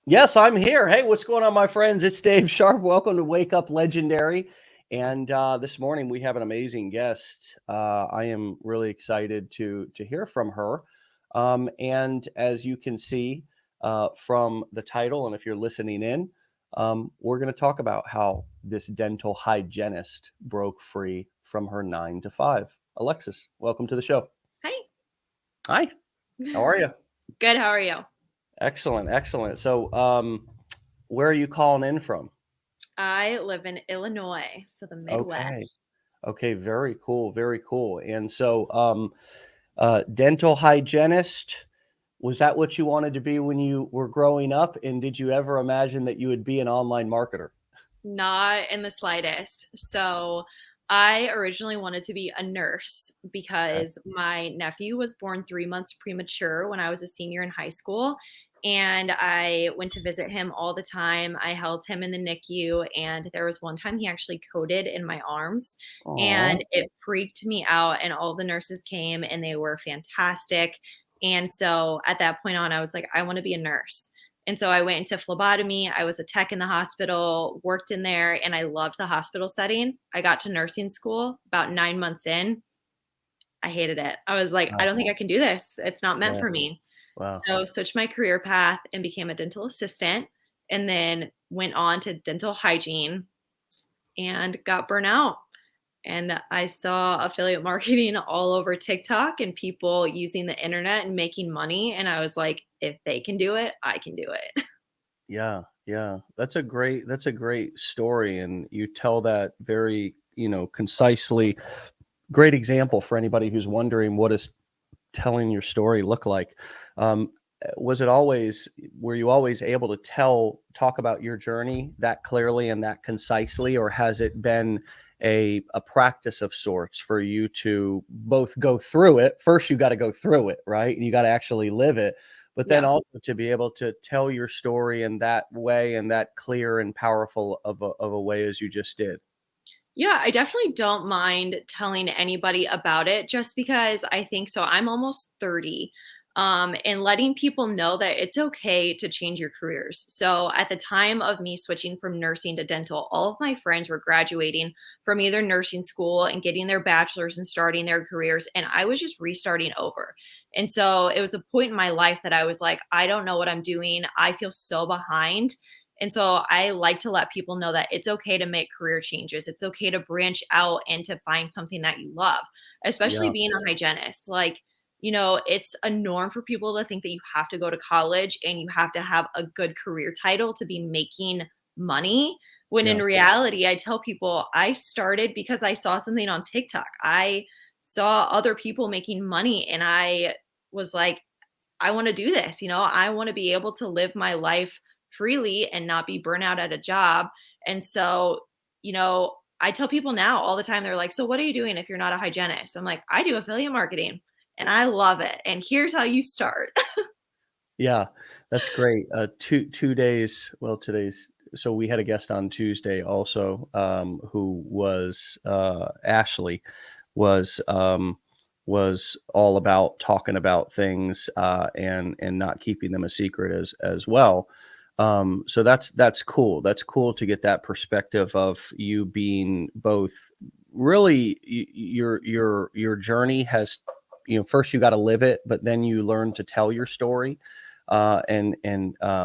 Yes, I'm here. Hey, what's going on, my friends? It's Dave Sharpe. Welcome to Wake Up Legendary. And this morning we have an amazing guest. I am really excited to hear from her. And as you can see from the title, and if you're listening in, we're going to talk about how this dental hygienist broke free from her 9 to 5. Alexis, welcome to the show. Hi. Hi, how are you? Good. How are you? Excellent, excellent. So, where are you calling in from? I live in Illinois, so the Okay. Midwest. Okay. Very cool. Very cool. And so, dental hygienist, was that what you wanted to be when you were growing up? And did you ever imagine that you would be an online marketer? Not in the slightest. So, I originally wanted to be a nurse Okay. because my nephew was born 3 months premature when I was a senior in high school. And I went to visit him all the time. I held him in the NICU, and there was one time he actually coded in my arms, Oh, and it freaked me out. And all the nurses came, and they were fantastic. And so at that point on, I was like, I want to be a nurse. And so I went into phlebotomy. I was a tech in the hospital, worked in there, and I loved the hospital setting. I got to nursing school about 9 months in. I hated it. I was like, I wow. don't think I can do this. It's not meant Yeah. for me. Wow. So switched my career path and became a dental assistant, and then went on to dental hygiene and got burnt out. And I saw affiliate marketing all over TikTok and people using the internet and making money. And I was like, if they can do it, I can do it. Yeah. Yeah. That's a great story. And you tell that very, concisely. Great example for anybody who's wondering what does telling your story look like. Um, was it always, were you always able to talk about your journey that clearly and that concisely, or has it been a practice of sorts for you to both go through it? First, you got to go through it, right? And you got to actually live it. But then Yeah. also to be able to tell your story in that way and that clear and powerful of a way as you just did. Yeah, I definitely don't mind telling anybody about it just because I think so. I'm almost 30. And letting people know that it's okay to change your careers. So, at the time of me switching from nursing to dental, all of my friends were graduating from either nursing school and getting their bachelor's and starting their careers. And I was just restarting over. And so, it was a point in my life that I was like, I don't know what I'm doing. I feel so behind. And so I like to let people know that it's okay to make career changes. It's okay to branch out and to find something that you love, especially Yeah. being a hygienist. Like, it's a norm for people to think that you have to go to college and you have to have a good career title to be making money. When in Yeah. reality, I tell people I started because I saw something on TikTok. I saw other people making money and I was like, I want to do this. I want to be able to live my life freely and not be burnt out at a job. And so, I tell people now all the time, they're like, so what are you doing if you're not a hygienist? I'm like, I do affiliate marketing and I love it. And here's how you start. Yeah, that's great. 2 days. Well, today's so we had a guest on Tuesday also, who was Ashley, was all about talking about things and not keeping them a secret as well. So that's cool. That's cool to get that perspective of you being both. Really, your journey has, first you got to live it, but then you learn to tell your story and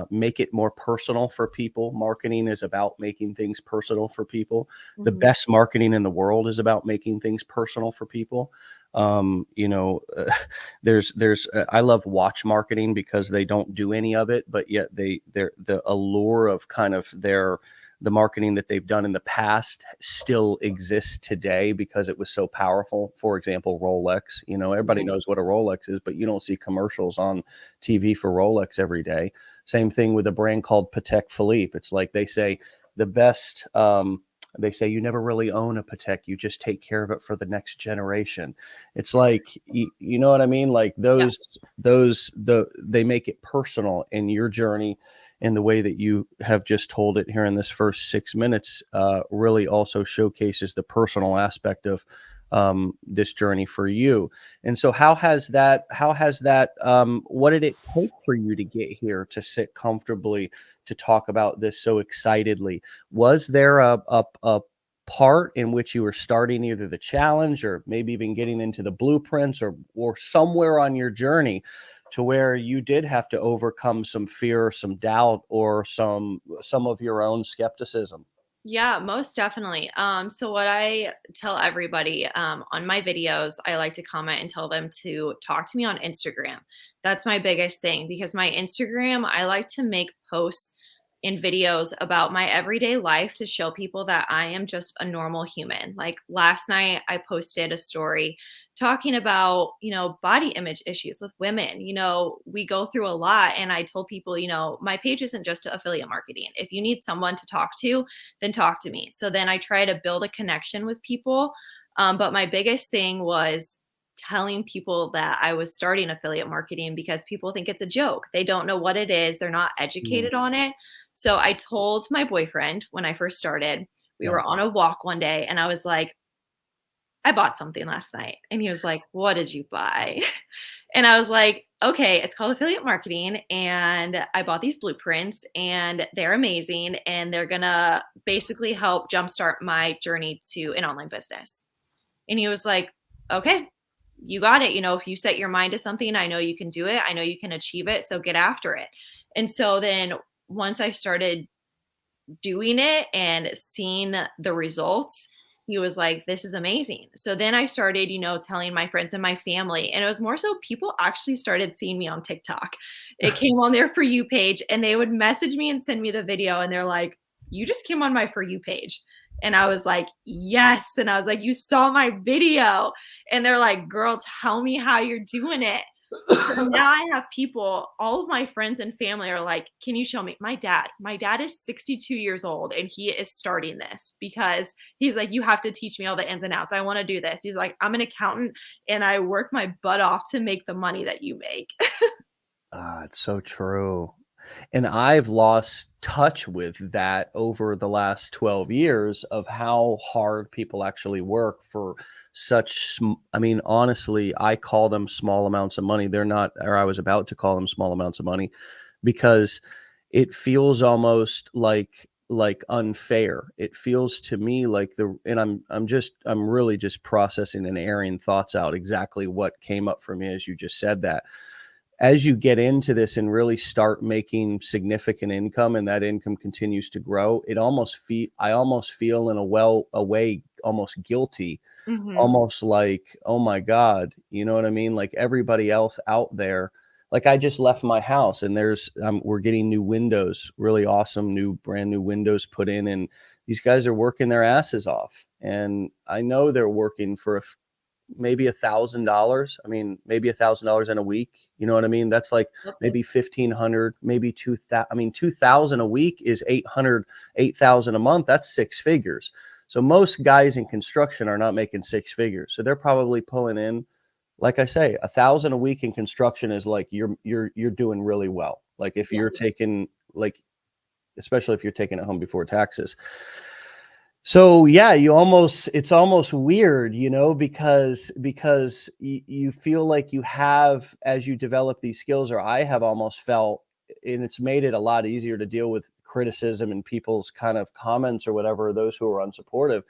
make it more personal for people. Marketing is about making things personal for people. The Mhm. best marketing in the world is about making things personal for people. Um, you know, uh, I love watch marketing because they don't do any of it, but yet they're the allure of kind of the marketing that they've done in the past still exists today because it was so powerful. For example, Rolex. Everybody Mhm. knows what a Rolex is, but you don't see commercials on TV for Rolex every day. Same thing with a brand called Patek Philippe. It's like they say the best. They say you never really own a Patek; you just take care of it for the next generation. It's like you know what I mean. Like Yeah. they make it personal in your journey. and the way that you have just told it here in this first 6 minutes really also showcases the personal aspect of this journey for you. And so what did it take for you to get here, to sit comfortably, to talk about this so excitedly? Was there a part in which you were starting either the challenge or maybe even getting into the blueprints, or somewhere on your journey to where you did have to overcome some fear, some doubt, or some of your own skepticism? Yeah, most definitely. So what I tell everybody on my videos, I like to comment and tell them to talk to me on Instagram. That's my biggest thing because my Instagram, I like to make posts and videos about my everyday life to show people that I am just a normal human. Like last night, I posted a story talking about, body image issues with women. We go through a lot, and I told people, my page isn't just affiliate marketing. If you need someone to talk to, then talk to me. So then I try to build a connection with people. But my biggest thing was telling people that I was starting affiliate marketing because people think it's a joke. They don't know what it is, they're not Mm, educated on it. So I told my boyfriend when I first started, we yeah. were on a walk one day, and I was like, I bought something last night. And he was like, what did you buy? And I was like, okay, it's called affiliate marketing. And I bought these blueprints, and they're amazing. And they're going to basically help jumpstart my journey to an online business. And he was like, okay, you got it. If you set your mind to something, I know you can do it. I know you can achieve it. So get after it. And so then once I started doing it and seeing the results, he was like, this is amazing. So then I started, telling my friends and my family. And it was more so people actually started seeing me on TikTok. It came on their For You page, and they would message me and send me the video. And they're like, you just came on my For You page. And I was like, yes. And I was like, you saw my video. And they're like, girl, tell me how you're doing it. So now I have people, all of my friends and family are like, can you show me? My dad is 62 years old, and he is starting this because he's like, you have to teach me all the ins and outs. I want to do this. He's like, I'm an accountant, and I work my butt off to make the money that you make. It's so true. And I've lost touch with that over the last 12 years of how hard people actually work for I mean, honestly, I call them small amounts of money. They're not, or I was about to call them small amounts of money because it feels almost like unfair. It feels to me like and I'm really just processing and airing thoughts out exactly what came up for me as you just said that. As you get into this and really start making significant income, and that income continues to grow, I almost feel in a way almost guilty, Hmm. almost like, oh my God, you know what I mean? Like everybody else out there. Like I just left my house, and we're getting new windows, really awesome brand new windows put in, and these guys are working their asses off. And I know they're working for maybe $1,000. I mean, maybe $1,000 in a week. You know what I mean? That's like maybe 1,500, maybe 2,000. I mean, 2,000 a week is 800, 8,000 a month. That's six figures. So most guys in construction are not making six figures. So they're probably pulling in, like I say, 1,000 a week in construction is like you're doing really well. Like if Yeah. you're taking like, especially if you're taking it home before taxes. So yeah, it's almost weird, because you feel like you have, as you develop these skills, or I have almost felt, and it's made it a lot easier to deal with criticism and people's kind of comments or whatever, those who are unsupportive.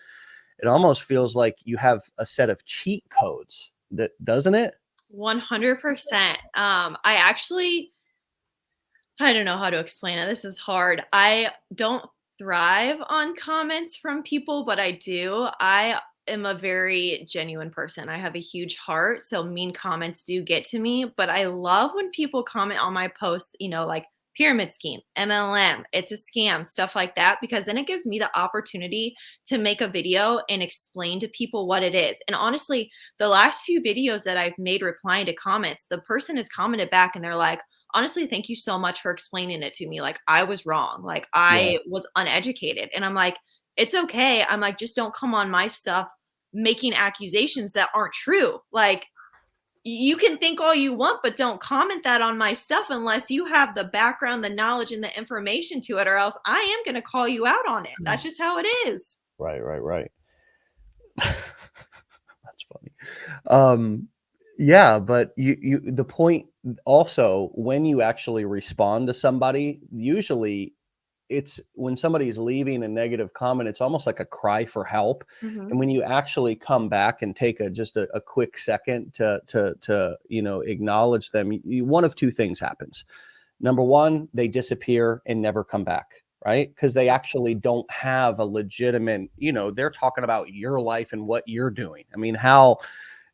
It almost feels like you have a set of cheat codes, that doesn't it? 100%. I don't know how to explain it. This is hard. I don't thrive on comments from people, but I do. I am a very genuine person. I have a huge heart, so mean comments do get to me, but I love when people comment on my posts, like pyramid scheme, MLM, it's a scam, stuff like that, because then it gives me the opportunity to make a video and explain to people what it is. And honestly, the last few videos that I've made replying to comments, the person has commented back and they're like, honestly, thank you so much for explaining it to me. Like, I was wrong. Like, Yeah. I was uneducated. And I'm like, it's okay. I'm like, just don't come on my stuff making accusations that aren't true. Like, you can think all you want, but don't comment that on my stuff unless you have the background, the knowledge, and the information to it, or else I am going to call you out on it. That's just how it is. Right, right, right. That's funny. Um, yeah, but the point also, when you actually respond to somebody, usually it's when somebody's leaving a negative comment, it's almost like a cry for help. Mm-hmm. And when you actually come back and take a quick second to acknowledge them, one of two things happens. Number one, they disappear and never come back, right? Because they Yep. actually don't have a legitimate, they're talking about your life and what you're doing. I mean, how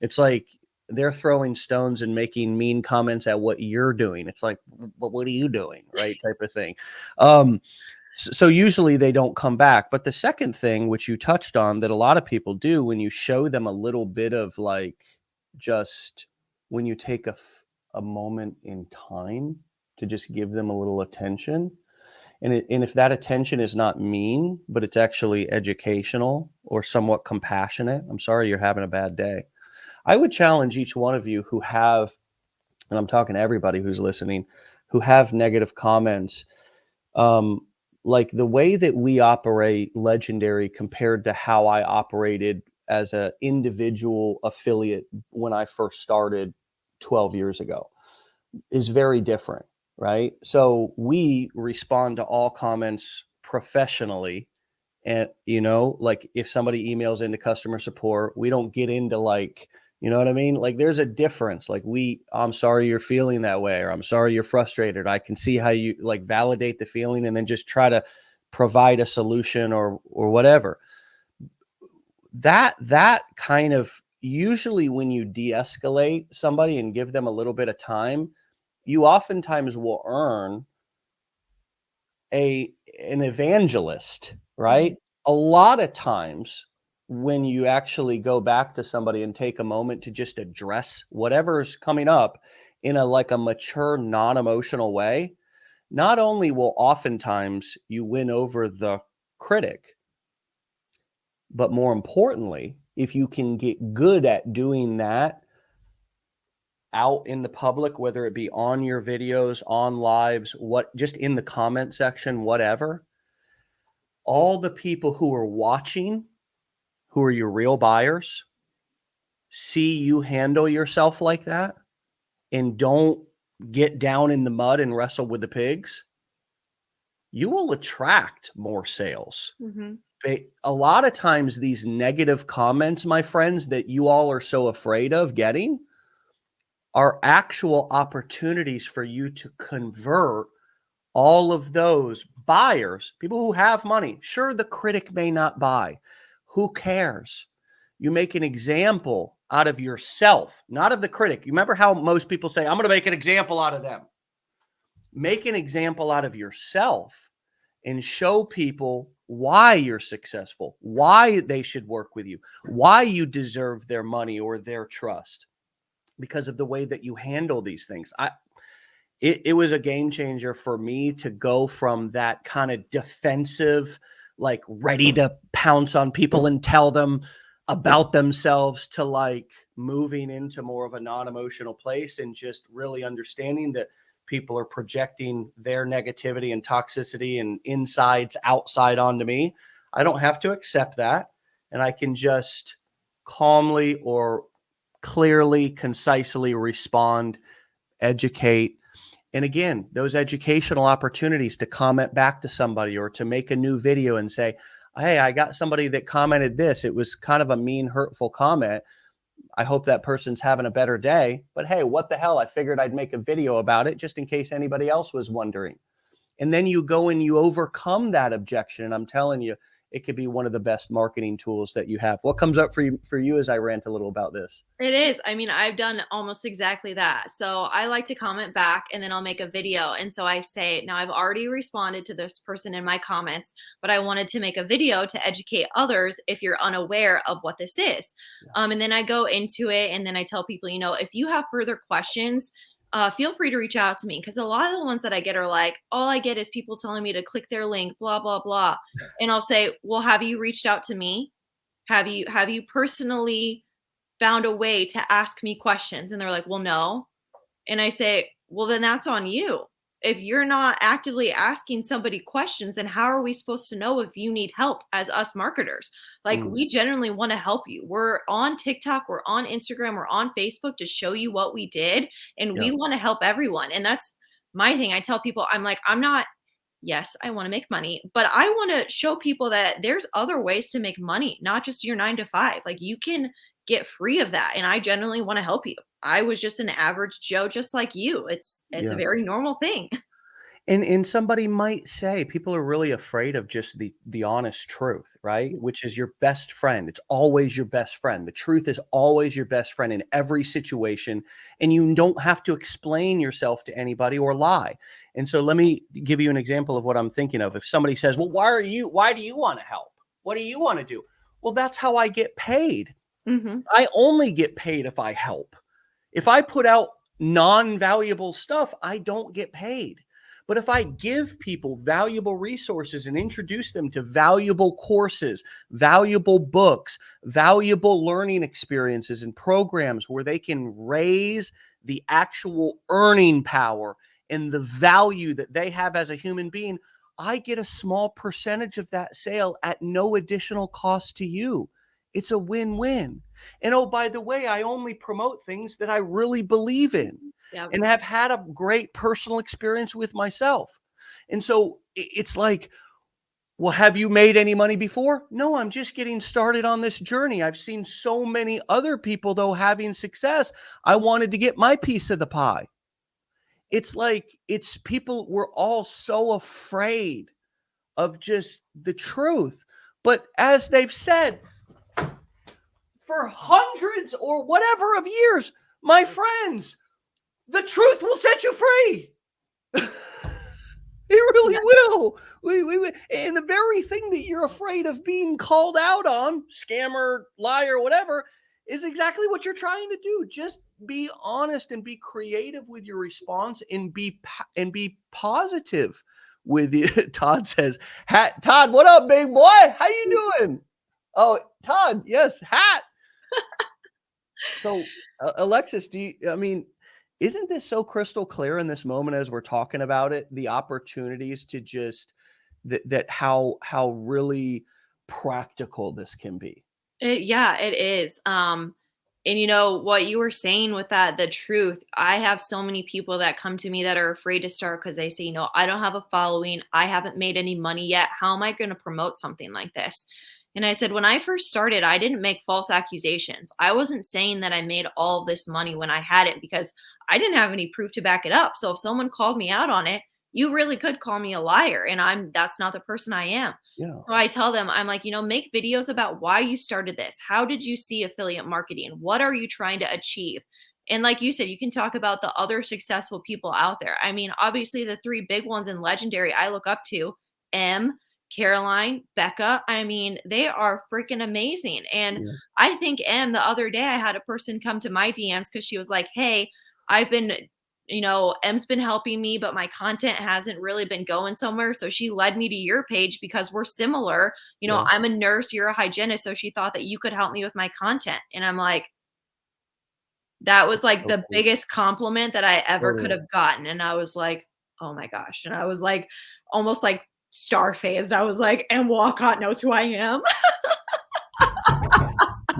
it's like they're throwing stones and making mean comments at what you're doing. It's like, but what are you doing? Right? Type of thing. So usually they don't come back. But the second thing, which you touched on, that a lot of people do when you show them a little bit of like just when you take a moment in time to just give them a little attention. And if that attention is not mean, but it's actually educational or somewhat compassionate, I'm sorry you're having a bad day. I would challenge each one of you who have, and I'm talking to everybody who's listening, who have negative comments, um, like the way that we operate legendary compared to how I operated as an individual affiliate when I first started 12 years ago is very different, right? So we respond to all comments professionally. And, like if somebody emails into customer support, we don't get into like, you know what I mean? Like there's a difference. Like I'm sorry you're feeling that way, or I'm sorry you're frustrated. I can see how you like validate the feeling and then just try to provide a solution or whatever. That kind of usually when you de-escalate somebody and give them a little bit of time, you oftentimes will earn a an evangelist, Mm-hmm. right? A lot of times when you actually go back to somebody and take a moment to just address whatever's coming up in a like a mature, non-emotional way, not only will oftentimes you win over the critic, but more importantly, if you can get good at doing that out in the public, whether it be on your videos, on lives, what just in the comment section, whatever, all the people who are watching, who are your real buyers, see you handle yourself like that and don't get down in the mud and wrestle with the pigs, you will attract more sales. Mm-hmm. A lot of times, these negative comments, my friends, that you all are so afraid of getting are actual opportunities for you to convert all of those buyers, people who have money. Sure, the critic may not buy. Who cares? You make an example out of yourself, not of the critic. You remember how most people say, I'm going to make an example out of them. Make an example out of yourself and show people why you're successful, why they should work with you, why you deserve their money or their trust because of the way that you handle these things. It was a game changer for me to go from that kind of defensive, like ready to pounce on people and tell them about themselves to like moving into more of a non-emotional place and just really understanding that people are projecting their negativity and toxicity and insides outside onto me. I don't have to accept that. And I can just calmly or clearly, concisely respond, educate, and again, those educational opportunities to comment back to somebody or to make a new video and say, hey, I got somebody that commented this. It was kind of a mean, hurtful comment. I hope that person's having a better day. But hey, what the hell? I figured I'd make a video about it just in case anybody else was wondering. And then you go and you overcome that objection. And I'm telling you, it could be one of the best marketing tools that you have. What comes up for you as I rant a little about this? It is. I mean, I've done almost exactly that. So I like to comment back and then I'll make a video. And so I say, now I've already responded to this person in my comments, but I wanted to make a video to educate others if you're unaware of what this is. And then I go into it and then I tell people, if you have further questions, feel free to reach out to me because a lot of the ones that I get are like, all I get is people telling me to click their link, blah, blah, blah. And I'll say, well, have you reached out to me? Have you personally found a way to ask me questions. And they're like, well, no. And I say, well, then that's on you. If you're not actively asking somebody questions, then how are we supposed to know if you need help as us marketers? Like, Mm, we generally want to help you. We're on TikTok, we're on Instagram, we're on Facebook to show you what we did. And yeah, we want to help everyone. And that's my thing. I tell people, I'm like, I'm not, yes, I want to make money, but I want to show people that there's other ways to make money, not just your 9 to 5. Like, you can get free of that. And I genuinely want to help you. I was just an average Joe just like you. It's a yeah. very normal thing. And somebody might say people are really afraid of just the honest truth, right? Which is your best friend. It's always your best friend. The truth is always your best friend in every situation, and you don't have to explain yourself to anybody or lie. And so let me give you an example of what I'm thinking of. If somebody says, "Well, why do you want to help? What do you want to do?" Well, that's how I get paid. Hmm. I only get paid if I help. If I put out non-valuable stuff, I don't get paid. But if I give people valuable resources and introduce them to valuable courses, valuable books, valuable learning experiences and programs where they can raise the actual earning power and the value that they have as a human being, I get a small percentage of that sale at no additional cost to you. It's a win-win. And oh, by the way, I only promote things that I really believe in Yeah. and have had a great personal experience with myself. And so it's like, well, have you made any money before? No, I'm just getting started on this journey. I've seen so many other people, though, having success. I wanted to get my piece of the pie. It's like, it's people, we're all so afraid of just the truth. But as they've said, for hundreds or whatever of years, my friends, the truth will set you free. It really Yeah. will. And the very thing that you're afraid of being called out on, scammer, liar, whatever, is exactly what you're trying to do. Just be honest and be creative with your response and be positive with it. Todd says, Todd, what up, big boy? How you doing? Oh, Todd, yes, hat. So, Alexis, I mean, isn't this so crystal clear in this moment as we're talking about it? The opportunities to just that how really practical this can be. Yeah, it is. And you know what you were saying with that, the truth. I have so many people that come to me that are afraid to start because they say, I don't have a following. I haven't made any money yet. How am I going to promote something like this? And I said, when I first started, I didn't make false accusations. I wasn't saying that I made all this money when I had it because I didn't have any proof to back it up. So if someone called me out on it, you really could call me a liar. And that's not the person I am. Yeah, So I tell them, I'm like, make videos about why you started this. How did you see affiliate marketing? What are you trying to achieve? And like you said, you can talk about the other successful people out there. I mean, obviously, the three big ones in Legendary I look up to: M, Caroline, Becca. I mean, they are freaking amazing. And yeah, I think M, the other day, I had a person come to my DMs because she was like, hey, I've been M's been helping me, but my content hasn't really been going somewhere. So she led me to your page because we're similar. yeah. I'm a nurse, you're a hygienist. So she thought that you could help me with my content. And I'm like, that was like So the cool. biggest compliment that I ever could Totally. have gotten. And I was like, oh my gosh. And I was like, almost like star phased. I was like, and Walcott knows who I am.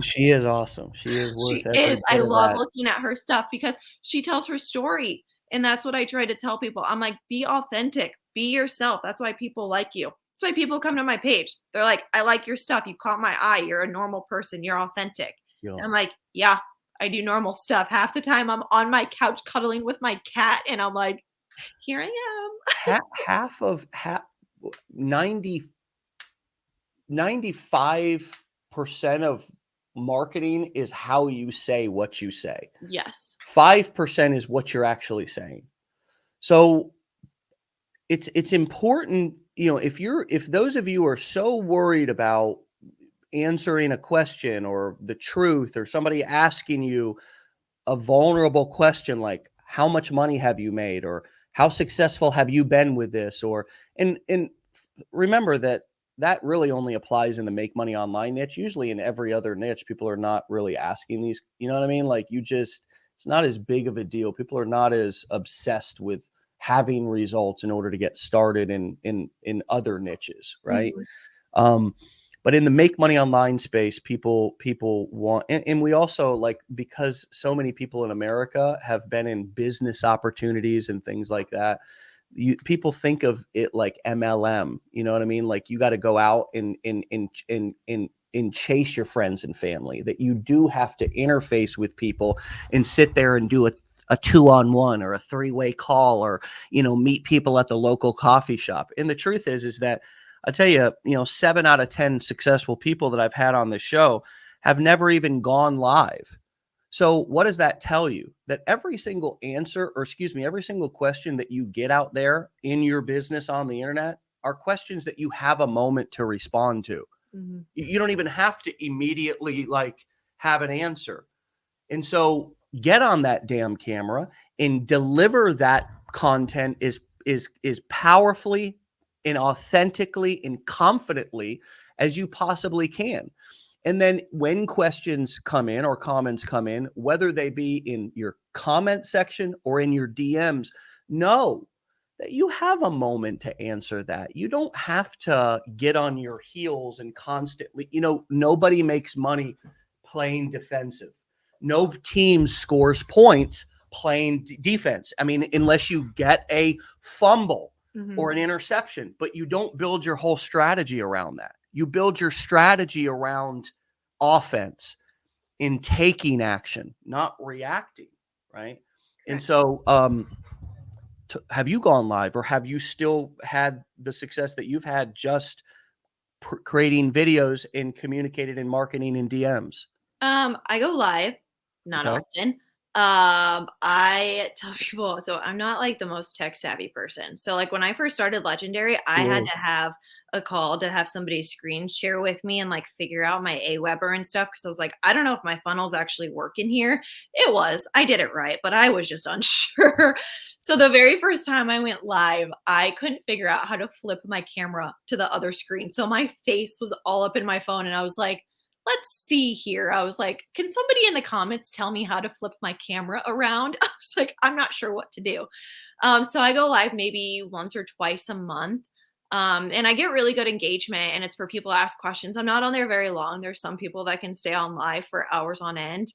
She is awesome. She is worth She every is. I bit of love that. looking at her stuff because she tells her story. And that's what I try to tell people. I'm like, be authentic, be yourself. That's why people like you. That's why people come to my page. They're like, I like your stuff. You caught my eye. You're a normal person. You're authentic. Yeah. And I'm like, yeah, I do normal stuff. Half the time I'm on my couch cuddling with my cat and I'm like, here I am. Half of half 90 95% of marketing is how you say what you say. Yes. 5% is what you're actually saying. So it's important, if those of you are so worried about answering a question or the truth or somebody asking you a vulnerable question like how much money have you made or how successful have you been with this or and remember that that really only applies in the make money online niche. Usually in every other niche, people are not really asking these, you know what I mean? Like it's not as big of a deal. People are not as obsessed with having results in order to get started in other niches, right? Mhm. Um, but in the make money online space, people want, and we also like, because so many people in America have been in business opportunities and things like that. People think of it like MLM, you know what I mean? Like you got to go out and chase your friends and family, that you do have to interface with people and sit there and do a 2-on-1 or a 3-way call, or, meet people at the local coffee shop. And the truth is that I tell you, 7 out of 10 successful people that I've had on the show have never even gone live. So what does that tell you? That every single answer, or excuse me, every single question that you get out there in your business on the internet are questions that you have a moment to respond to. Mhm. You don't even have to immediately like have an answer. And so get on that damn camera and deliver that content is powerfully and authentically and confidently as you possibly can. And then when questions come in or comments come in, whether they be in your comment section or in your DMs, know that you have a moment to answer that. You don't have to get on your heels and constantly, nobody makes money playing defensive. No team scores points playing defense. I mean, unless you get a fumble Mhm. or an interception, but you don't build your whole strategy around that. You build your strategy around offense in taking action, not reacting, right? And Correct. so, have you gone live, or have you still had the success that you've had just creating videos and communicated in marketing in DMs? I go live, not Okay. often. I tell people, so I'm not like the most tech savvy person. So like when I first started Legendary, I had Ooh. to have a call to have somebody screen share with me and like figure out my Aweber and stuff, because I was like, I don't know if my funnel's actually working here. It was. I did it right, but I was just unsure. So the very first time I went live, I couldn't figure out how to flip my camera to the other screen. So my face was all up in my phone and I was like, let's see here. I was like, can somebody in the comments tell me how to flip my camera around? I was like, I'm not sure what to do. So I go live maybe once or twice a month. And I get really good engagement, and it's for people to ask questions. I'm not on there very long. There's some people that can stay on live for hours on end.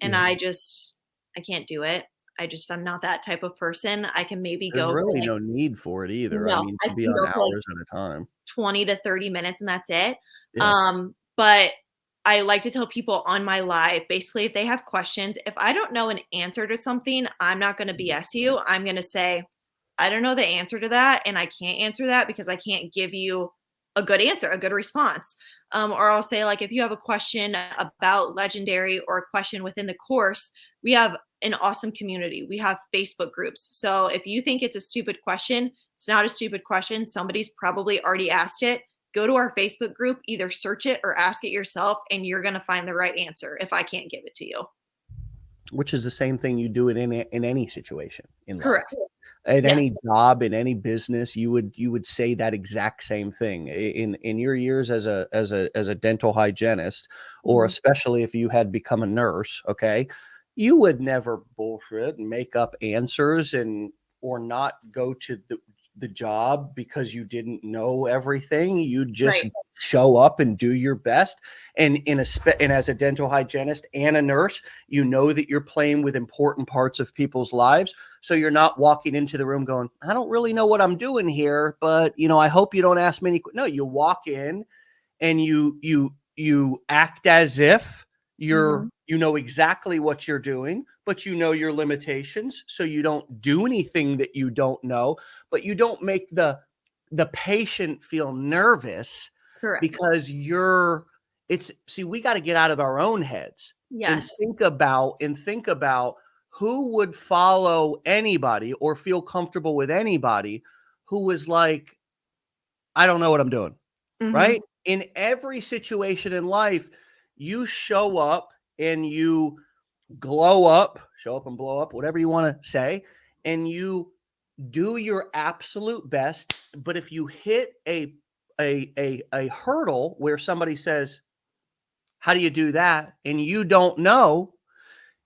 And Yeah. I can't do it. I'm not that type of person. I can maybe There's go for really like, no need for it either. I no, mean, I to be can on go for like hours at a time. 20 to 30 minutes and that's it. Yeah. But I like to tell people on my live, basically, if they have questions, if I don't know an answer to something, I'm not going to BS you. I'm going to say, I don't know the answer to that. And I can't answer that because I can't give you a good answer, a good response. Or I'll say, like, if you have a question about Legendary or a question within the course, we have an awesome community. We have Facebook groups. So if you think it's a stupid question, it's not a stupid question. Somebody's probably already asked it. Go to our Facebook group, either search it or ask it yourself, and you're going to find the right answer if I can't give it to you. Which is the same thing you do in any situation in life. Correct. At any Yes. job, in any business, you would say that exact same thing. In your years as a dental hygienist, or Mhm. especially if you had become a nurse, okay, you would never bullshit and make up answers, and or not go to the job because you didn't know everything. You just Right. show up and do your best. And and as a dental hygienist and a nurse, you know that you're playing with important parts of people's lives. So you're not walking into the room going, I don't really know what I'm doing here, but I hope you don't ask me any. No, you walk in and you act as if Mhm. you know exactly what you're doing, but you know your limitations, so you don't do anything that you don't know, but you don't make the patient feel nervous, Correct. because it's see, we got to get out of our own heads and Yes. think about who would follow anybody or feel comfortable with anybody who was like, I don't know what I'm doing. Mhm. Right? In every situation in life, you show up and you glow up, show up and blow up, whatever you want to say, and you do your absolute best. But if you hit a hurdle where somebody says, how do you do that? And you don't know,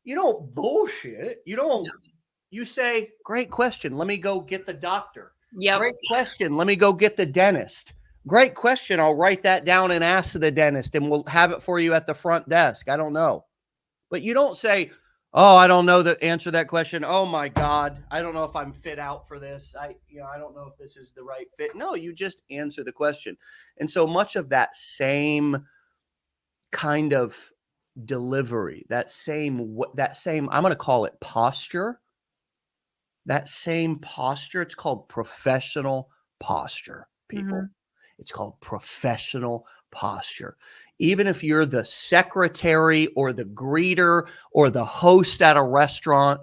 you don't bullshit. You say, great question. Let me go get the doctor. Yep. Great question. Let me go get the dentist. Great question. I'll write that down and ask the dentist, and we'll have it for you at the front desk. I don't know. But you don't say, oh, I don't know the answer to that question. Oh my God, I don't know if I'm fit out for this. I don't know if this is the right fit. No, you just answer the question. And so much of that same kind of delivery, that same, I'm going to call it posture, that same posture, it's called professional posture, people. Mm-hmm. It's called professional posture. Even if you're the secretary or the greeter or the host at a restaurant,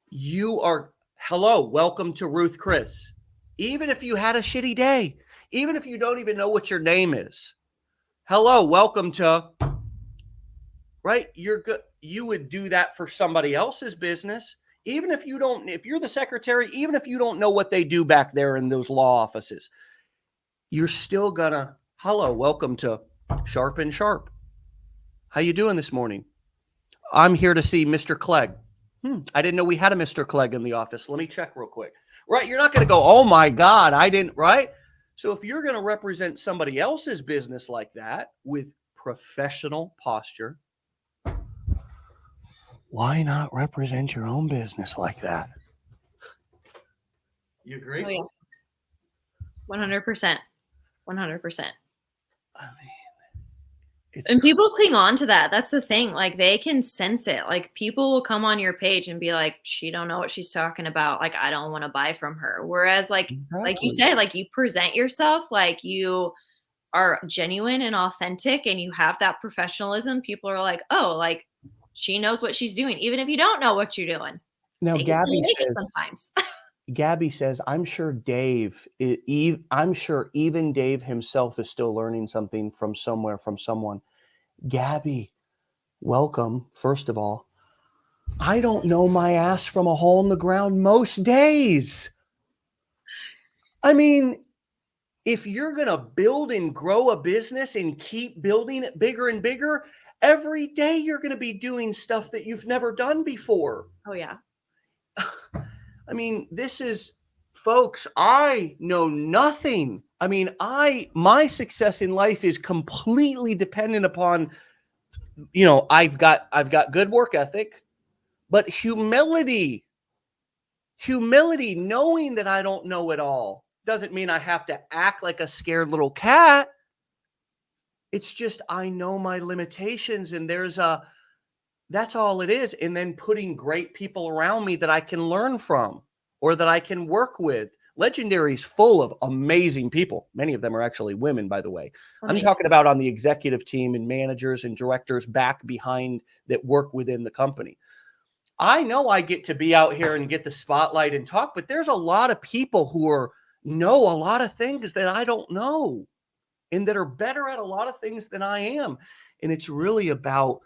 you are, hello, welcome to Ruth Chris. Even if you had a shitty day, even if you don't even know what your name is, hello, welcome to, right? You're good. You would do that for somebody else's business. Even if you don't, if you're the secretary, even if you don't know what they do back there in those law offices, you're still gonna, hello, welcome to Sharpe and Sharpe. How you doing this morning? I'm here to see Mr. Clegg. I didn't know we had a Mr. Clegg in the office. Let me check real quick. Right? You're not going to go, oh my God, I didn't, right? So if you're going to represent somebody else's business like that with professional posture, why not represent your own business like that? You agree? Oh, yeah. 100%. 100%. I mean, And people cling on to that. That's the thing. Like, they can sense it. Like, people will come on your page and be like, she don't know what she's talking about. Like, I don't want to buy from her. Whereas like you said, like, you present yourself like you are genuine and authentic and you have that professionalism. People are like, oh, like, she knows what she's doing. Even if you don't know what you're doing. Now, Gabby says, sometimes. Gabby says, I'm sure I'm sure even Dave himself is still learning something from somewhere, from someone. Gabby, welcome. First of all, I don't know my ass from a hole in the ground most days. I mean, if you're going to build and grow a business and keep building it bigger and bigger, every day you're going to be doing stuff that you've never done before. Oh, yeah. I mean, this is, folks, I know nothing. I mean, my success in life is completely dependent upon, I've got good work ethic, but humility, knowing that I don't know it all doesn't mean I have to act like a scared little cat. It's just, I know my limitations, and that's all it is. And then putting great people around me that I can learn from or that I can work with. Legendary is full of amazing people. Many of them are actually women, by the way. Amazing. I'm talking about on the executive team and managers and directors back behind that work within the company. I know I get to be out here and get the spotlight and talk, but there's a lot of people who know a lot of things that I don't know and that are better at a lot of things than I am. And it's really about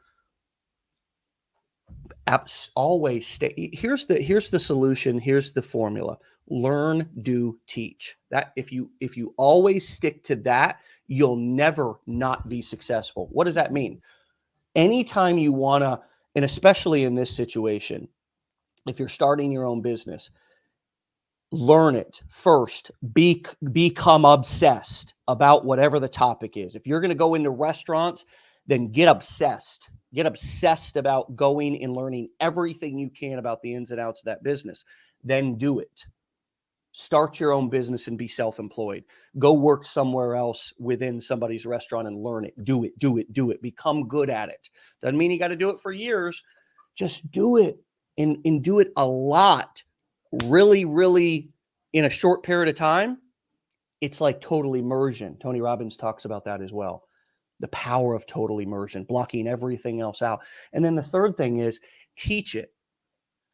always stay. Here's the solution. Here's the formula. Learn, do, teach. That if you always stick to that, you'll never not be successful. What does that mean? Anytime you want to, and especially in this situation, if you're starting your own business, learn it first. Become obsessed about whatever the topic is. If you're going to go into restaurants, then get obsessed. Get obsessed about going and learning everything you can about the ins and outs of that business. Then do it. Start your own business and be self-employed. Go work somewhere else within somebody's restaurant and learn it. Do it. Become good at it. Doesn't mean you got to do it for years. Just do it and do it a lot. Really, really in a short period of time. It's like total immersion. Tony Robbins talks about that as well. The power of total immersion, blocking everything else out. And then the third thing is teach it.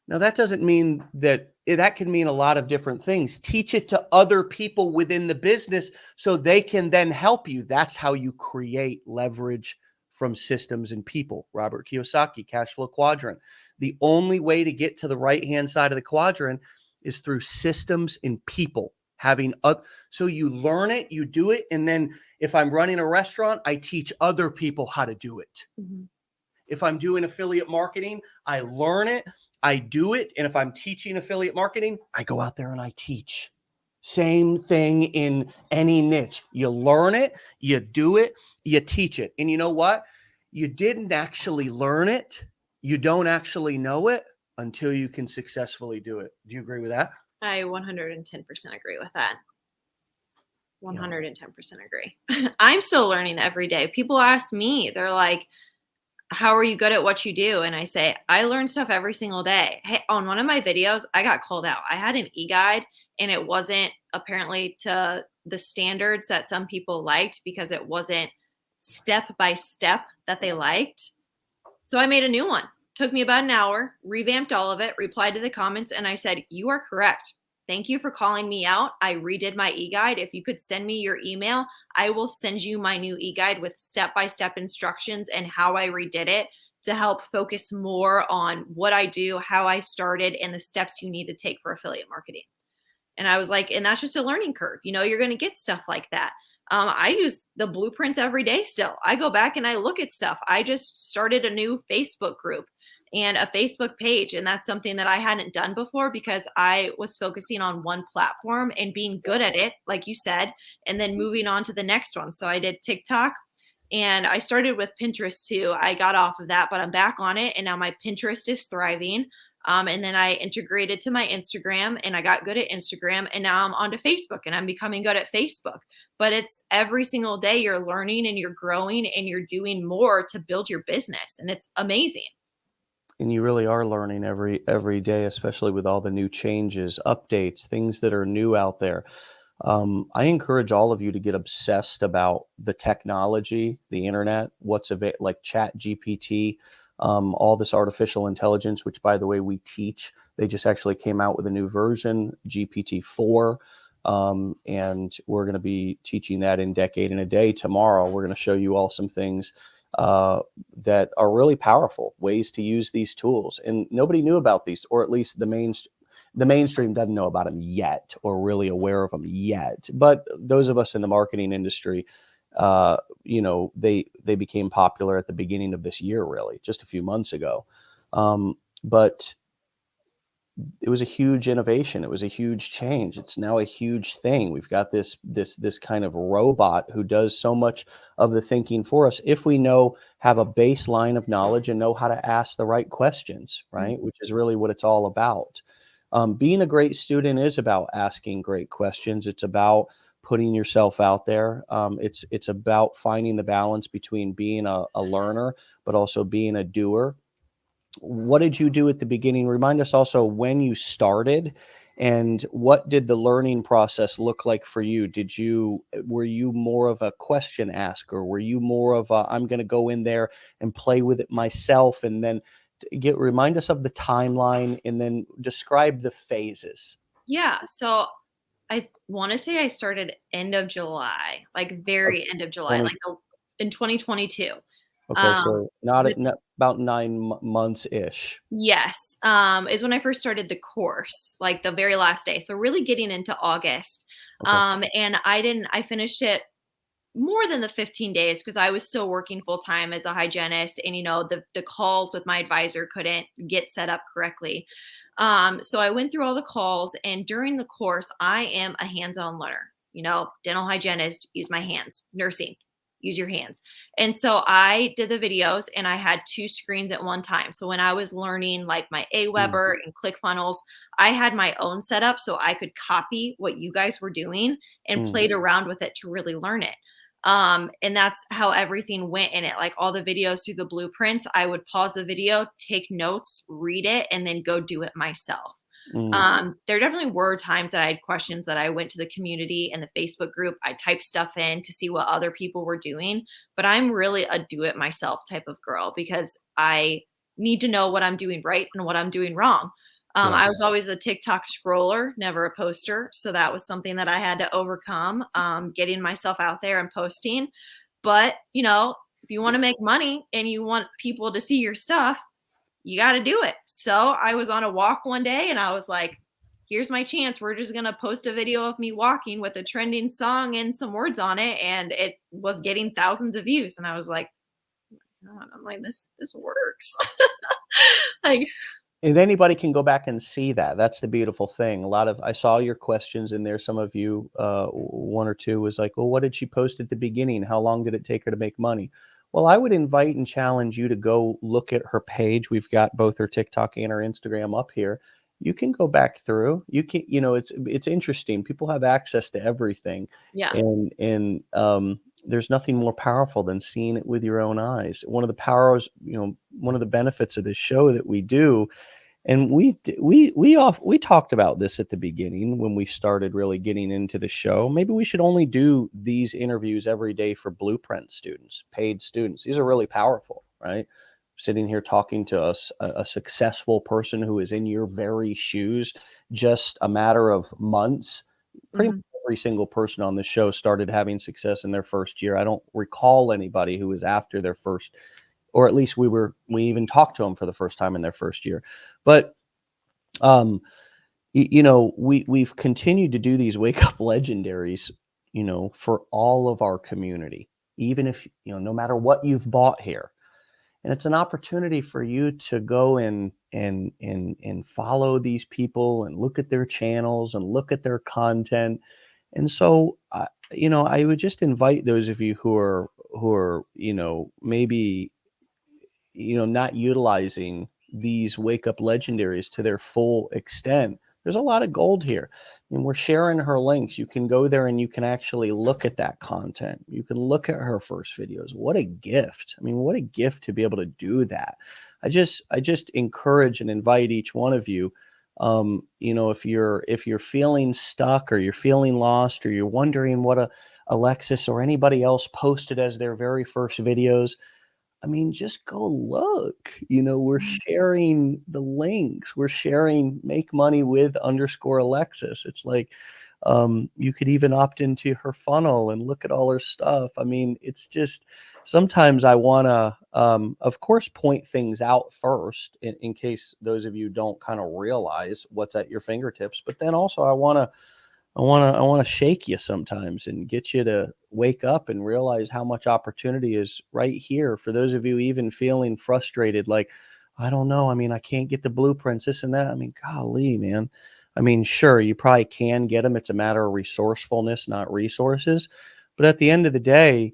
Now, that doesn't mean that can mean a lot of different things. Teach it to other people within the business so they can then help you. That's how you create leverage from systems and people. Robert Kiyosaki, cash flow quadrant. The only way to get to the right-hand side of the quadrant is through systems and people. having so you learn it, you do it, and then if I'm running a restaurant, I teach other people how to do it. Mhm. If I'm doing affiliate marketing, I learn it, I do it, and if I'm teaching affiliate marketing, I go out there and I teach. Same thing in any niche. You learn it, you do it, you teach it. And you know what? You didn't actually learn it, you don't actually know it until you can successfully do it. Do you agree with that? I 110% agree with that. Yeah. 110% agree. I'm still learning every day. People ask me, they're like, how are you good at what you do? And I say, I learn stuff every single day. Hey, on one of my videos, I got called out. I had an e-guide and it wasn't apparently to the standards that some people liked because it wasn't step by step that they liked. So I made a new one. Took me about an hour, revamped all of it, replied to the comments, and I said, you are correct. Thank you for calling me out. I redid my e-guide. If you could send me your email, I will send you my new e-guide with step-by-step instructions and how I redid it to help focus more on what I do, how I started, and the steps you need to take for affiliate marketing. And I was like, and that's just a learning curve. You know, you're going to get stuff like that. I use the blueprints every day still. I go back and I look at stuff. I just started a new Facebook group and a Facebook page. And that's something that I hadn't done before because I was focusing on one platform and being good at it, like you said, and then moving on to the next one. So I did TikTok and I started with Pinterest too. I got off of that, but I'm back on it. And now my Pinterest is thriving. And then I integrated to my Instagram and I got good at Instagram. And now I'm onto Facebook and I'm becoming good at Facebook. But it's every single day you're learning and you're growing and you're doing more to build your business. And it's amazing. And you really are learning every day, especially with all the new changes, updates, things that are new out there. I encourage all of you to get obsessed about the technology, the internet, like Chat GPT, all this artificial intelligence, which by the way, we teach. They just actually came out with a new version, GPT-4. And we're going to be teaching that in Decade in a Day tomorrow. We're going to show you all some things uh, that are really powerful ways to use these tools. And nobody knew about these, or at least the mainstream doesn't know about them yet or really aware of them yet. But those of us in the marketing industry, they became popular at the beginning of this year, really, just a few months ago. But it was a huge innovation. It was a huge change. It's now a huge thing. We've got this kind of robot who does so much of the thinking for us if we have a baseline of knowledge and know how to ask the right questions, right? Which is really what it's all about. Being a great student is about asking great questions. It's about putting yourself out there. It's about finding the balance between being a learner, but also being a doer. What did you do at the beginning? Remind us also when you started and what did the learning process look like for you? Were you more of a question asker? Were you more of a, I'm going to go in there and play with it myself and then remind us of the timeline and then describe the phases. Yeah. So I want to say I started end of July, like Of very end of July, 20, like in 2022. okay, Um, so not with at about 9 months ish. Yes, is when I first started the course, like the very last day. So really getting into August. Okay. And I finished it more than the 15 days because I was still working full time as a hygienist and the calls with my advisor couldn't get set up correctly. So I went through all the calls and during the course I am a hands-on learner. Dental hygienist, use my hands. Nursing, use your hands. And so I did the videos and I had two screens at one time. So when I was learning like my Mm, Aweber and ClickFunnels, I had my own setup so I could copy what you guys were doing and mm, played around with it to really learn it. And that's how everything went in it. Like all the videos through the blueprints, I would pause the video, take notes, read it, and then go do it myself. mm, There definitely were times that I had questions that I went to the community and the Facebook group. I typed stuff in to see what other people were doing, but I'm really a do it myself type of girl because I need to know what I'm doing right and what I'm doing wrong. yeah. I was always a TikTok scroller, never a poster. So that was something that I had to overcome, getting myself out there and posting. But, if you want to make money and you want people to see your stuff, you got to do it. So I was on a walk one day and I was like, here's my chance. We're just going to post a video of me walking with a trending song and some words on it. And it was getting thousands of views. And I was like, God, I'm like, this works. Like, And anybody can go back and see that. That's the beautiful thing. A lot of I saw your questions in there. Some of you, one or two, was like, "Well, what did she post at the beginning? How long did it take her to make money?" Well, I would invite and challenge you to go look at her page. We've got both her TikTok and her Instagram up here. You can go back through. You can, it's interesting. People have access to everything, yeah. and there's nothing more powerful than seeing it with your own eyes. One of the powers, one of the benefits of this show that we do, and we talked about this at the beginning when we started really getting into the show. Maybe we should only do these interviews every day for Blueprint students, paid students. These are really powerful, right? Sitting here talking to us, a successful person who is in your very shoes, just a matter of months. Pretty much Mhm. every single person on the show started having success in their first year. I don't recall anybody who was after their first, or at least we even talked to them for the first time in their first year. But um we've continued to do these wake up legendaries, for all of our community, even if, no matter what you've bought here. And it's an opportunity for you to go and follow these people and look at their channels and look at their content. And so, I would just invite those of you who are maybe, not utilizing these wake up legendaries to their full extent. There's a lot of gold here. And we're sharing her links. You can go there and you can actually look at that content. You can look at her first videos. What a gift. I mean, what a gift to be able to do that. I just encourage and invite each one of you, if you're feeling stuck, or you're feeling lost, or you're wondering what Alexis or anybody else posted as their very first videos. I mean, just go look. We're Mhm. sharing the links. We're sharing make money with underscore Alexis. It's like, you could even opt into her funnel and look at all her stuff. I mean, it's just sometimes I want to, of course, point things out first in case those of you don't kind of realize what's at your fingertips. But then also, I want to shake you sometimes and get you to wake up and realize how much opportunity is right here. For those of you even feeling frustrated, like, I don't know. I mean, I can't get the blueprints, this and that. I mean, golly, man. I mean, sure, you probably can get them. It's a matter of resourcefulness, not resources. But at the end of the day,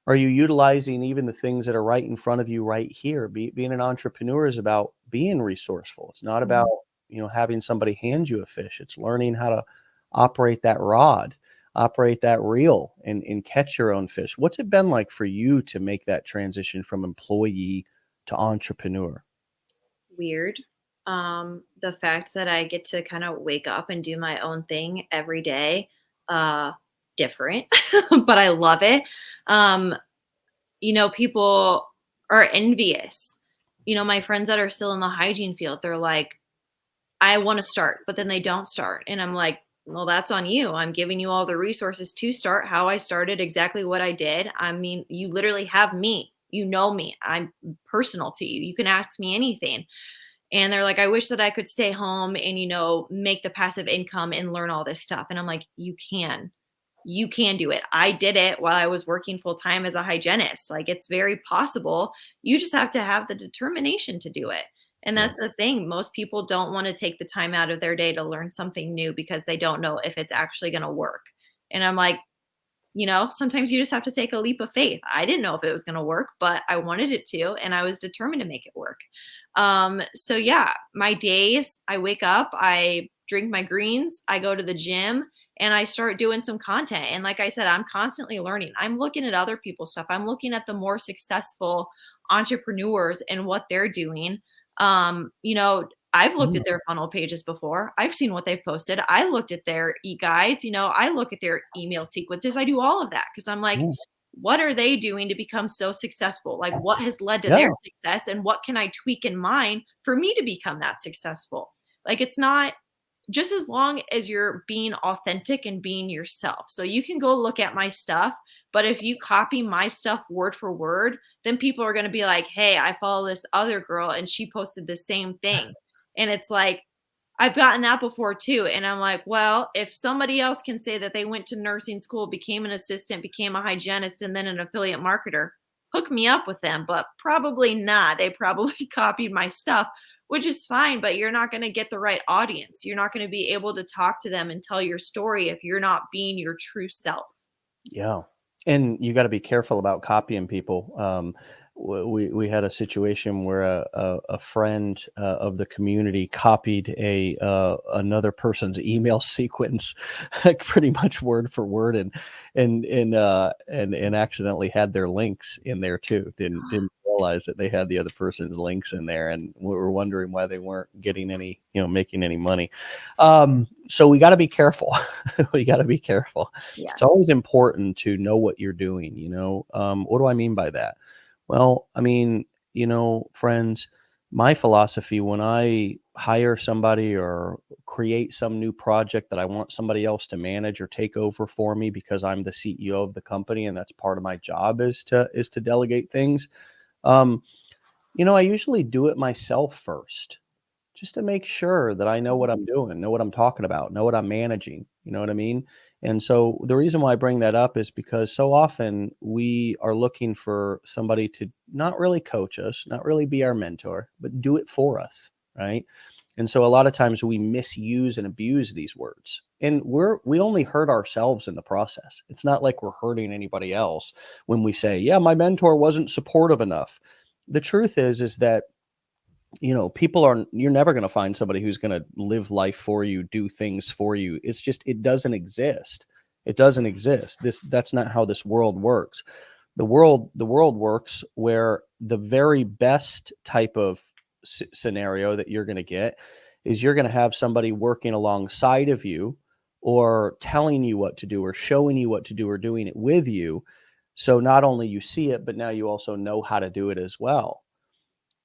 are you utilizing even the things that are right in front of you right here? Being an entrepreneur is about being resourceful. It's not about, Mhm. having somebody hand you a fish. It's learning how to operate that rod, operate that reel, and catch your own fish. What's it been like for you to make that transition from employee to entrepreneur? Weird. The fact that I get to kind of wake up and do my own thing every day, uh, different, but I love it. Um, People are envious. My friends that are still in the hygiene field, they're like, I want to start, but then they don't start. And I'm like, well, that's on you. I'm giving you all the resources to start, how I started, exactly what I did. I mean, you literally have me. You know me. I'm personal to you. You can ask me anything. And they're like, I wish that I could stay home and, make the passive income and learn all this stuff. And I'm like, you can. You can do it. I did it while I was working full time as a hygienist. Like, it's very possible. You just have to have the determination to do it. And Yeah. that's the thing. Most people don't want to take the time out of their day to learn something new because they don't know if it's actually going to work. And I'm like, sometimes you just have to take a leap of faith. I didn't know if it was going to work, but I wanted it to, and I was determined to make it work. So yeah, my days, I wake up, I drink my greens, I go to the gym, and I start doing some content. And like I said, I'm constantly learning. I'm looking at other people's stuff. I'm looking at the more successful entrepreneurs and what they're doing. Um, you know, I've looked Mm, at their funnel pages before. I've seen what they've posted. I looked at their e-guides, I look at their email sequences. I do all of that because I'm like, yeah. what are they doing to become so successful? Like, what has led to their Yeah. success and what can I tweak in mine for me to become that successful? Like, it's not just as long as you're being authentic and being yourself. So you can go look at my stuff, but if you copy my stuff word for word, then people are going to be like, "Hey, I follow this other girl and she posted the same thing." And it's like, I've gotten that before too. And I'm like, well, if somebody else can say that they went to nursing school, became an assistant, became a hygienist, and then an affiliate marketer, hook me up with them. But probably not. They probably copied my stuff, which is fine, but you're not going to get the right audience. You're not going to be able to talk to them and tell your story if you're not being your true self. Yeah, and you got to be careful about copying people. We had a situation where a friend of the community copied a another person's email sequence, pretty much word for word, and accidentally had their links in there too. Didn't realize that they had the other person's links in there, and we were wondering why they weren't getting any, making any money. So we got to be careful. We got to be careful. It's Yes. always important to know what you're doing, what do I mean by that? Well, I mean, friends, my philosophy when I hire somebody or create some new project that I want somebody else to manage or take over for me because I'm the CEO of the company and that's part of my job is to delegate things. Um, I usually do it myself first just to make sure that I know what I'm doing, know what I'm talking about, know what I'm managing. You know what I mean? And so the reason why I bring that up is because so often we are looking for somebody to not really coach us, not really be our mentor, but do it for us. Right. And so a lot of times we misuse and abuse these words. And we only hurt ourselves in the process. It's not like we're hurting anybody else when we say, yeah, my mentor wasn't supportive enough. The truth is that people are you're never going to find somebody who's going to live life for you, do things for you. It's just it doesn't exist. It doesn't exist. That's not how this world works. The world works where the very best type of scenario that you're going to get is you're going to have somebody working alongside of you or telling you what to do or showing you what to do or doing it with you. So not only you see it, but now you also know how to do it as well.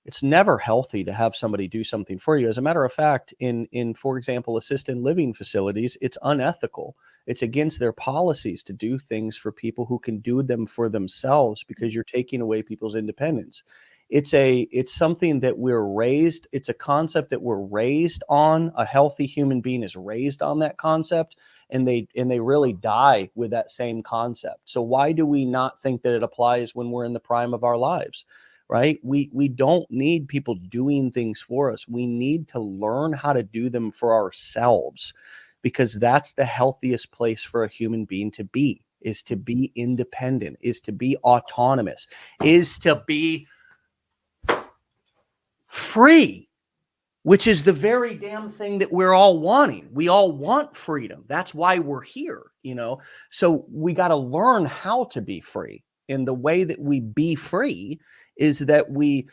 It's never healthy to have somebody do something for you. As a matter of fact, in for example, assisted living facilities, it's unethical. It's against their policies to do things for people who can do them for themselves because you're taking away people's independence. It's something that we're raised, it's a concept that we're raised on. A healthy human being is raised on that concept and they really die with that same concept. So why do we not think that it applies when we're in the prime of our lives? Right? We don't need people doing things for us. We need to learn how to do them for ourselves because that's the healthiest place for a human being to be, is to be independent, is to be autonomous, is to be free, which is the very damn thing that we're all wanting. We all want freedom. That's why we're here. So we got to learn how to be free. And the way that we be free is that we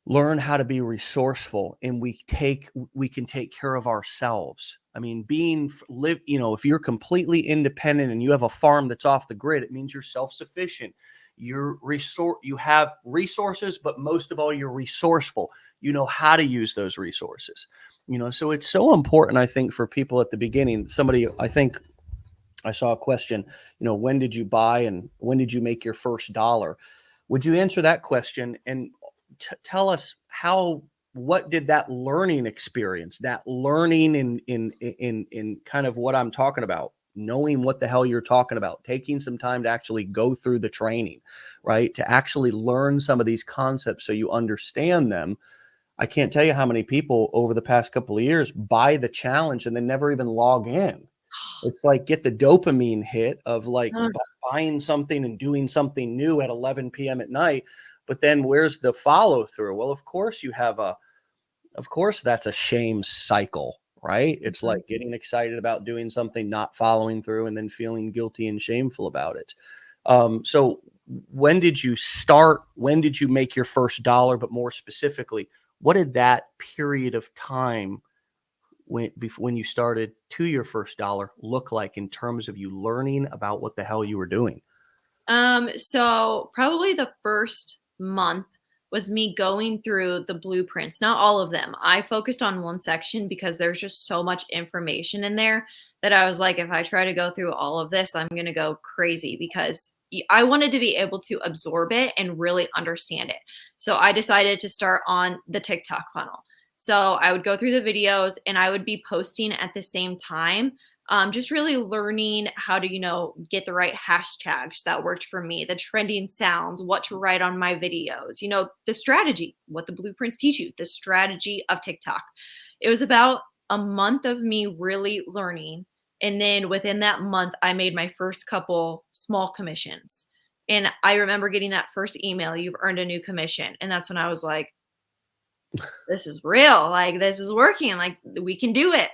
learn how to be resourceful and we can take care of ourselves. I mean, if you're completely independent and you have a farm that's off the grid, it means you're self-sufficient. You have resources, but most of all, you're resourceful. You know how to use those resources. So it's so important, I think, for people at the beginning. I think I saw a question, when did you buy and when did you make your first dollar? Would you answer that question and tell us what did that learning experience, that learning in kind of what I'm talking about, knowing what the hell you're talking about, taking some time to actually go through the training, right? To actually learn some of these concepts so you understand them. I can't tell you how many people over the past couple of years buy the challenge and then never even log in. It's like get the dopamine hit of like Ugh. buying something and doing something new at 11 p.m. at night. But then where's the follow through? Well, of course, that's a shame cycle, right? It's Mhm. like getting excited about doing something, not following through, and then feeling guilty and shameful about it. So when did you start? When did you make your first dollar? But more specifically, what did that period of time when you started to your first dollar look like in terms of you learning about what the hell you were doing? So probably the first month was me going through the blueprints, not all of them. I focused on one section because there's just so much information in there that I was like, if I try to go through all of this, I'm going to go crazy because I wanted to be able to absorb it and really understand it. So I decided to start on the TikTok funnel. So I would go through the videos and I would be posting at the same time, just really learning how to, get the right hashtags that worked for me, the trending sounds, what to write on my videos, the strategy, what the blueprints teach you, the strategy of TikTok. It was about a month of me really learning. And then within that month, I made my first couple small commissions. And I remember getting that first email, you've earned a new commission. And that's when I was like, this is real. Like, this is working. Like, we can do it.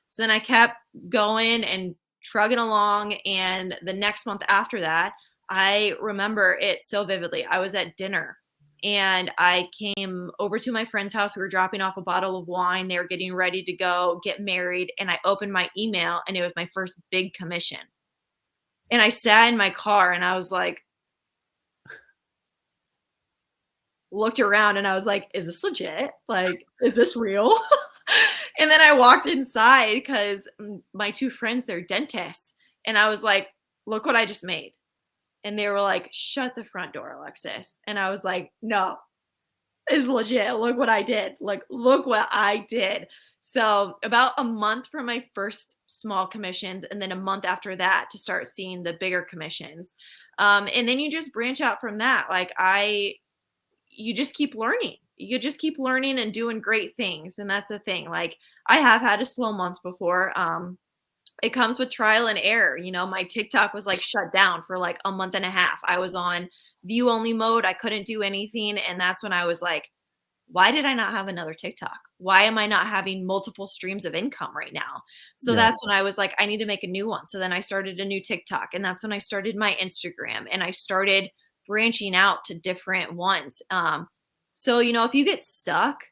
So then I kept going and trugging along. And the next month after that, I remember it so vividly. I was at dinner and I came over to my friend's house. We were dropping off a bottle of wine. They were getting ready to go get married. And I opened my email and it was my first big commission. And I sat in my car and I was like, looked around and I was like, is this legit? Like, is this real? And then I walked inside because my two friends, they're dentists. And I was like, look what I just made. And they were like, shut the front door, Alexis. And I was like, no, it's legit. Look what I did. Like, look what I did. So about a month from my first small commissions, and then a month after that to start seeing the bigger commissions. And then you just branch out from that. Like you just keep learning. You just keep learning and doing great things. And that's the thing. Like I have had a slow month before. It comes with trial and error. My TikTok was like shut down for like a month and a half. I was on view only mode. I couldn't do anything. And that's when I was like, why did I not have another TikTok? Why am I not having multiple streams of income right now? So Yeah. that's when I was like, I need to make a new one. So then I started a new TikTok, and that's when I started my Instagram, and I started branching out to different ones. So, if you get stuck,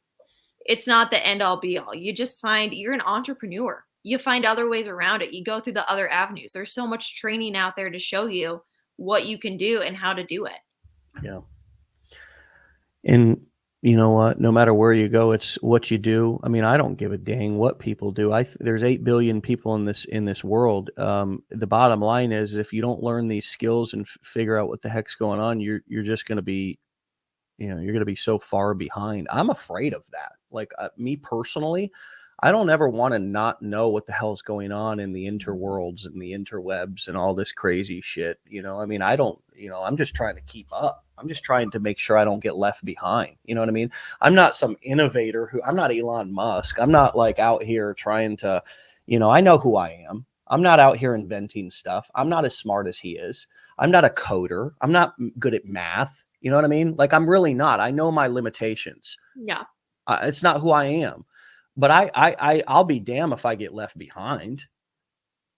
it's not the end all be all. You just find you're an entrepreneur. You find other ways around it. You go through the other avenues. There's so much training out there to show you what you can do and how to do it. Yeah. And you know what? No matter where you go, it's what you do. I mean, I don't give a dang what people do. There's 8 billion people in this world. The bottom line is, if you don't learn these skills and figure out what the heck's going on, you're just going to be, you're going to be so far behind. I'm afraid of that. Like me personally, I don't ever want to not know what the hell's going on in the interworlds and the interwebs and all this crazy shit. I mean, I don't, I'm just trying to keep up. I'm just trying to make sure I don't get left behind. You know what I mean? I'm not some innovator I'm not Elon Musk. I'm not like out here trying to, I know who I am. I'm not out here inventing stuff. I'm not as smart as he is. I'm not a coder. I'm not good at math. You know what I mean? Like, I'm really not. I know my limitations. Yeah. It's not who I am. But I'll be damned if I get left behind.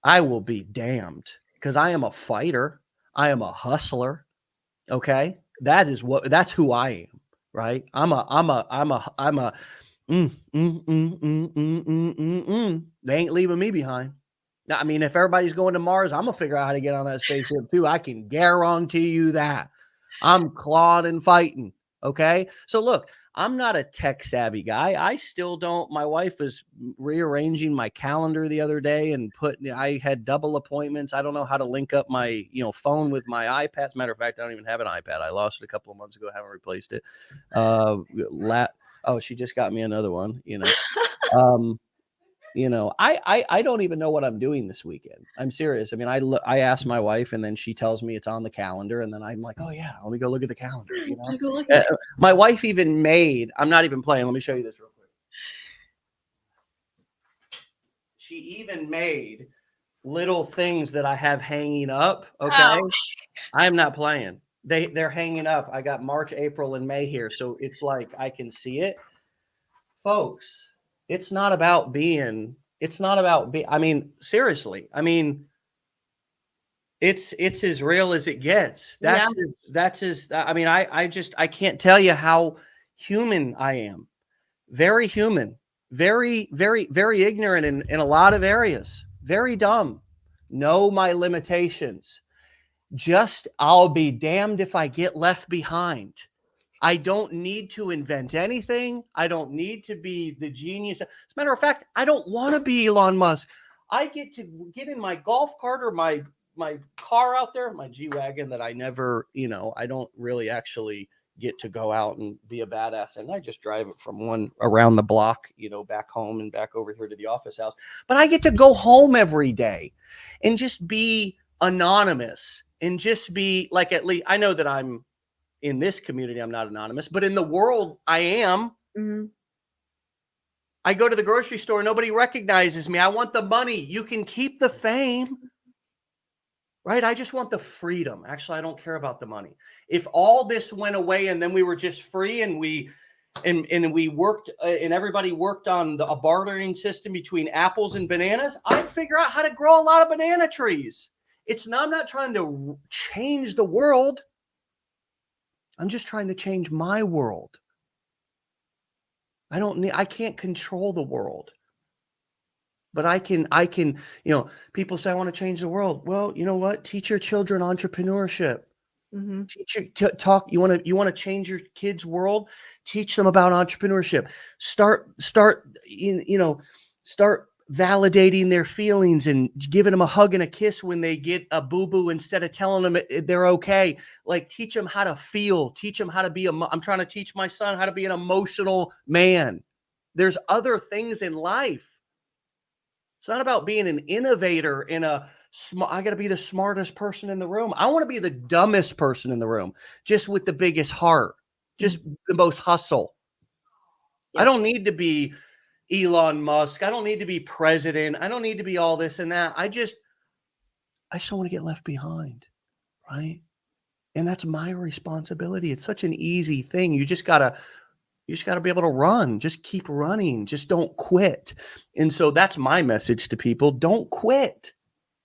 I will be damned, because I am a fighter. I am a hustler. Okay, that's who I am. Right? I'm a. They ain't leaving me behind. I mean, if everybody's going to Mars, I'm gonna figure out how to get on that spaceship too. I can guarantee you that. I'm clawing and fighting. Okay, so look, I'm not a tech savvy guy. I still don't. My wife was rearranging my calendar the other day and I had double appointments. I don't know how to link up my, phone with my iPad. As a matter of fact, I don't even have an iPad. I lost it a couple of months ago. Haven't replaced it. She just got me another one, I don't even know what I'm doing this weekend. I'm serious. I mean, I asked my wife, and then she tells me it's on the calendar, and then I'm like, oh yeah, let me go look at the calendar. Go look at it. My wife even made. I'm not even playing. Let me show you this real quick. She even made little things that I have hanging up. Okay, I'm not playing. They're hanging up. I got March, April, and May here, so it's like I can see it, folks. It's not about being, I mean, seriously, I mean, it's as real as it gets. That's I mean, I can't tell you how human I am. Very human, very, very, very ignorant in a lot of areas, very dumb, know my limitations. I'll be damned if I get left behind. I don't need to invent anything. I don't need to be the genius. As a matter of fact, I don't want to be Elon Musk. I get to get in my golf cart or my car out there, my G-Wagon that I never, I don't really actually get to go out and be a badass. And I just drive it from one around the block, back home and back over here to the office house. But I get to go home every day and just be anonymous and just be like, at least I know that I'm in this community, I'm not anonymous, but in the world I am. Mm-hmm. I go to the grocery store, nobody recognizes me. I want the money. You can keep the fame, right? I just want the freedom. Actually, I don't care about the money. If all this went away and then we were just free and we worked and everybody worked on a bartering system between apples and bananas, I'd figure out how to grow a lot of banana trees. I'm not trying to change the world. I'm just trying to change my world. I can't control the world, but I can, people say, I want to change the world. Well, you know what? Teach your children entrepreneurship. Mm-hmm. Talk. You want to change your kids' world? Teach them about entrepreneurship. Start validating their feelings and giving them a hug and a kiss when they get a boo-boo instead of telling them they're okay. Like, teach them how to feel. Teach them how to be I'm trying to teach my son how to be an emotional man. There's other things in life. It's not about being an innovator I got to be the smartest person in the room. I want to be the dumbest person in the room, just with the biggest heart, just the most hustle. Yep. I don't need to be Elon Musk. I don't need to be president. I don't need to be all this and that. I just don't want to get left behind, right? And that's my responsibility. It's such an easy thing. You just gotta be able to run. Just keep running. Just don't quit. And so that's my message to people. Don't quit.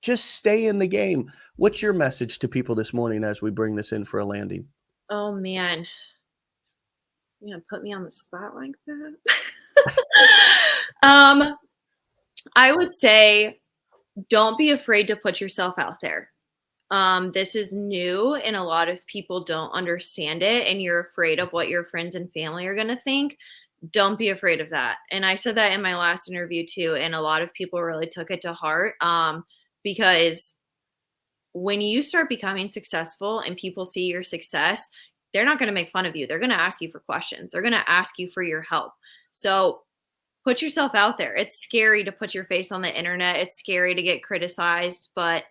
Just stay in the game. What's your message to people this morning as we bring this in for a landing? Oh man, you're gonna put me on the spot like that? I would say, don't be afraid to put yourself out there. This is new and a lot of people don't understand it, and you're afraid of what your friends and family are going to think. Don't be afraid of that. And I said that in my last interview too, and a lot of people really took it to heart, because when you start becoming successful and people see your success, they're not going to make fun of you. They're going to ask you for questions. They're going to ask you for your help. So put yourself out there. It's scary to put your face on the internet. It's scary to get criticized, but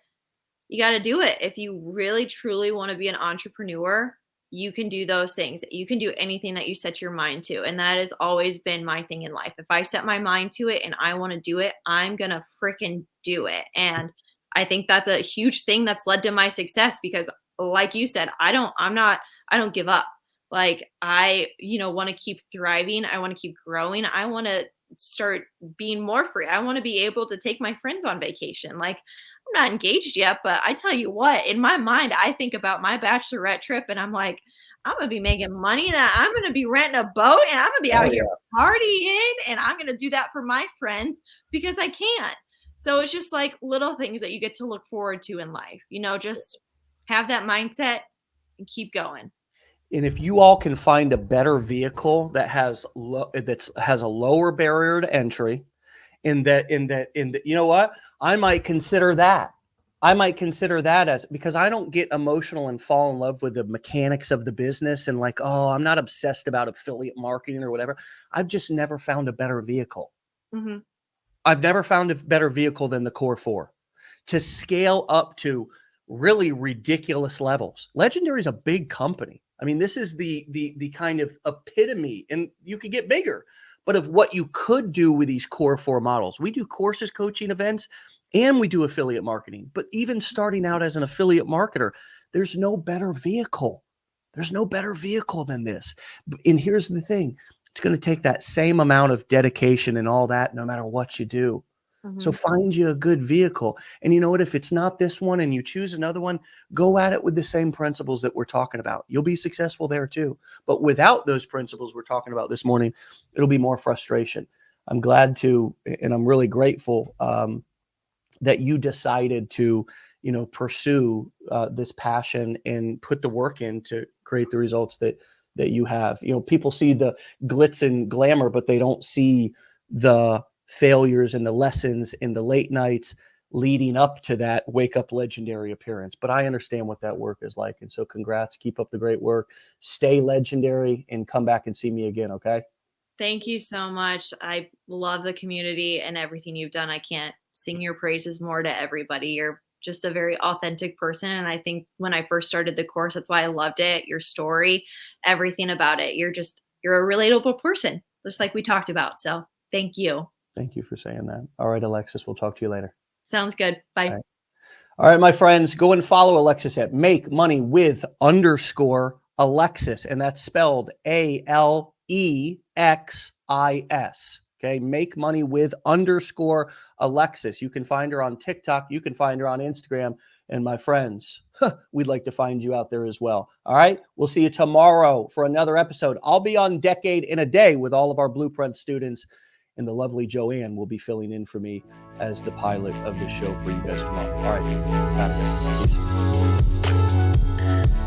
you got to do it. If you really, truly want to be an entrepreneur, you can do those things. You can do anything that you set your mind to. And that has always been my thing in life. If I set my mind to it and I want to do it, I'm going to freaking do it. And I think that's a huge thing that's led to my success because, like you said, I don't give up. Like, I, want to keep thriving. I want to keep growing. I want to start being more free. I want to be able to take my friends on vacation. Like, I'm not engaged yet, but I tell you what, in my mind, I think about my bachelorette trip and I'm like, I'm going to be making money, that I'm going to be renting a boat and I'm going to be out here partying, and I'm going to do that for my friends because I can. So it's just like little things that you get to look forward to in life, just have that mindset and keep going. And if you all can find a better vehicle that has a lower barrier to entry, you know what? I might consider that. Because I don't get emotional and fall in love with the mechanics of the business and like, oh, I'm not obsessed about affiliate marketing or whatever. I've just never found a better vehicle. Mm-hmm. I've never found a better vehicle than the Core 4 to scale up to really ridiculous levels. Legendary is a big company. I mean, this is the kind of epitome, and you could get bigger, but of what you could do with these Core 4 models. We do courses, coaching events, and we do affiliate marketing. But even starting out as an affiliate marketer, there's no better vehicle. There's no better vehicle than this. And here's the thing. It's going to take that same amount of dedication and all that, no matter what you do. Mm-hmm. So find you a good vehicle. And you know what? If it's not this one and you choose another one, go at it with the same principles that we're talking about. You'll be successful there too. But without those principles we're talking about this morning, it'll be more frustration. I'm glad to, and I'm really grateful that you decided to, pursue this passion and put the work in to create the results that you have. People see the glitz and glamour, but they don't see the failures and the lessons and the late nights. leading up to that wake up legendary appearance. But I understand what that work is like. And so congrats, keep up the great work, stay legendary, and come back and see me again. Okay. Thank you so much. I love the community and everything you've done. I can't sing your praises more to everybody. You're just a very authentic person. And I think when I first started the course, that's why I loved it. Your story, everything about it. You're a relatable person, just like we talked about. So thank you. Thank you for saying that. All right, Alexis, we'll talk to you later. Sounds good. Bye. All right. All right, my friends, go and follow Alexis at Make Money with _Alexis. And that's spelled ALEXIS. Okay. Make Money with _Alexis. You can find her on TikTok. You can find her on Instagram. And my friends, we'd like to find you out there as well. All right. We'll see you tomorrow for another episode. I'll be on Decade in a Day with all of our Blueprint students. And the lovely Joanne will be filling in for me as the pilot of this show for you guys tomorrow. All right. Out of there. Peace.